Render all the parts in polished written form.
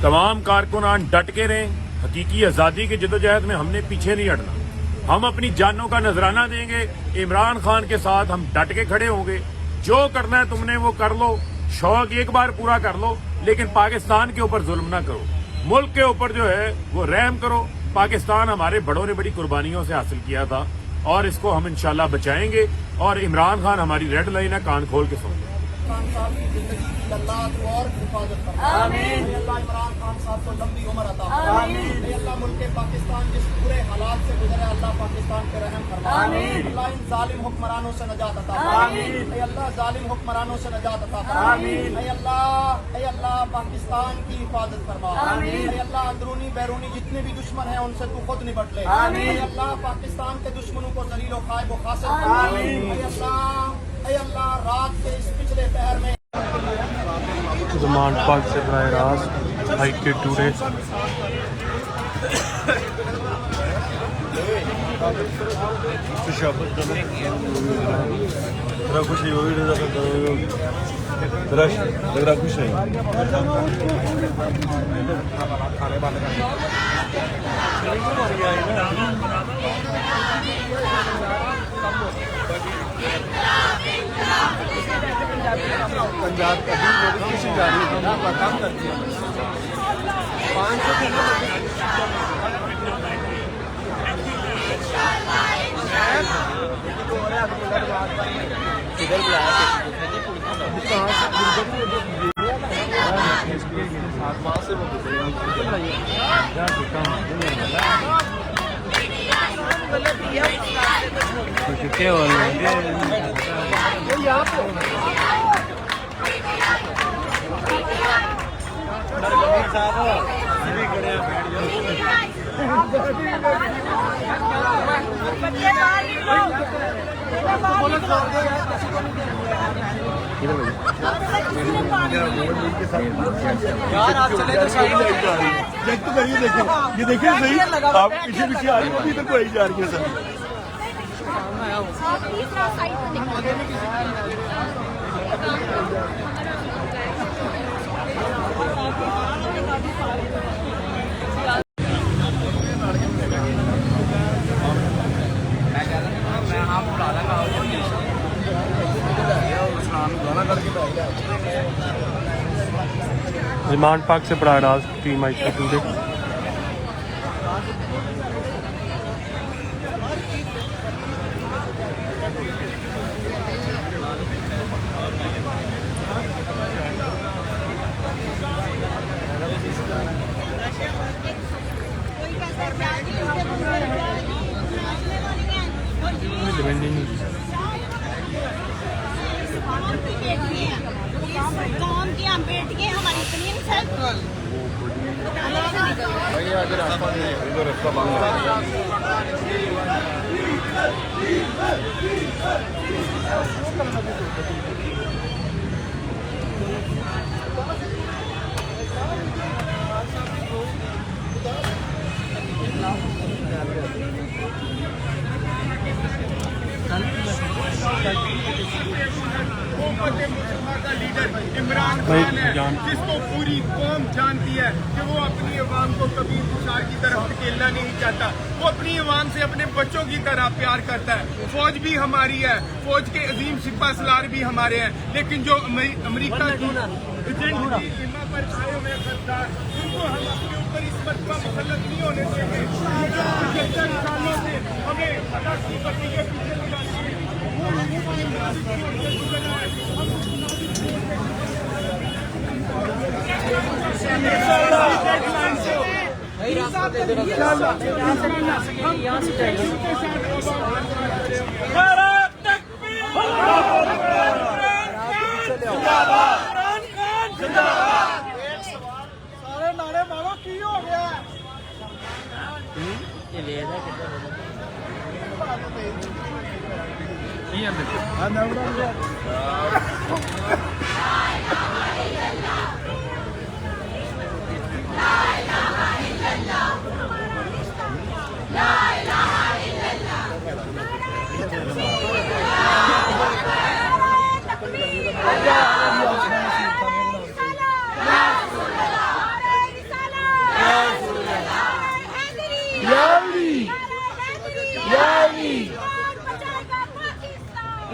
तमाम कारकुनान डट के रहें। हकीकी आज़ादी की जदोजहद में हमने पीछे नहीं हटना। हम अपनी जानों का नजराना देंगे। इमरान खान के साथ हम डट के खड़े होंगे। जो करना है तुमने वो कर लो, शौक एक बार पूरा कर लो, लेकिन पाकिस्तान के ऊपर जुल्म ना करो। मुल्क के ऊपर जो है वो रहम करो। पाकिस्तान हमारे बड़ों ने बड़ी कुर्बानियों से हासिल किया था और इसको हम इंशाल्लाह बचाएंगे। और इमरान खान हमारी रेड लाइन है, कान खोल के सुन। इमरान साहब की जिंदगी की अल्लाह और हिफाजत फरमाए। आमीन। अल्लाह इमरान खान साहब को लंबी उम्र अता फरमाए। आमीन। अल्लाह मुल्क पाकिस्तान जिस पूरे हालात से गुजरे अल्लाह पाकिस्तान पे रहम फरमाए। आमीन। अल्लाह इन जालिम हुक्मरानों से नजात अता फरमाए। आमीन। अल्लाह जालिम हुक्मरानों से नजात अता फरमाए। आमीन। अल्लाह पाकिस्तान की हिफाजत फरमाए। आमीन। अल्लाह अंदरूनी बैरूनी जितने भी दुश्मन हैं उनसे तू खुद निपट ले। आमीन। अल्लाह पाकिस्तान के दुश्मनों को जलील व खाइब व खासिर फरमाए। अल्लाह रात के इस पिछले पहर में ज़मान पाक से बराह रास्त हाइक के टूरे कुछ पंजाब का किसी जा रही है काम करती है 500 इधर यार आप चले तो सही चेक तो करिए, देखिए ये देखिए सही आप पीछे पीछे आ रही होगी, इधर को आई जा रही है सर। ज़मान पाक से बराह रास्त टीम हाइक के टूरे काम की हम बेटियां हमारी इतनी रास्ता का लीडर इमरान खान है, जिसको पूरी कौम जानती है कि वो अपनी अवाम को कभी तुषार की तरफ धकेलना नहीं चाहता। वो अपनी अवाम से अपने बच्चों की तरह प्यार करता है। फौज भी हमारी है, फौज के अजीम सिपा सलार भी हमारे हैं, लेकिन जो अमेरिका की एजेंट की सीमा पर आए हुए गद्दार, उनको हम अपने ऊपर इस मरतबा मुसल्लत नहीं होने देंगे। 75 सालों से हमें अदा की पट्टी के पीछे लगानी है। वो लोगों को इमरान की ओर से गुजरना है। सारे नारे मारो की हो गया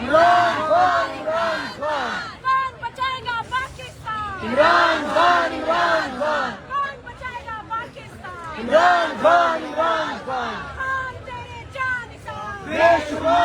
इमरान खान, इमरान खान, कौन बचाएगा पाकिस्तान? इमरान खान, इमरान खान, कौन बचाएगा पाकिस्तान? इमरान खान, इमरान खान, खान तेरे जान निशान। बेशुमार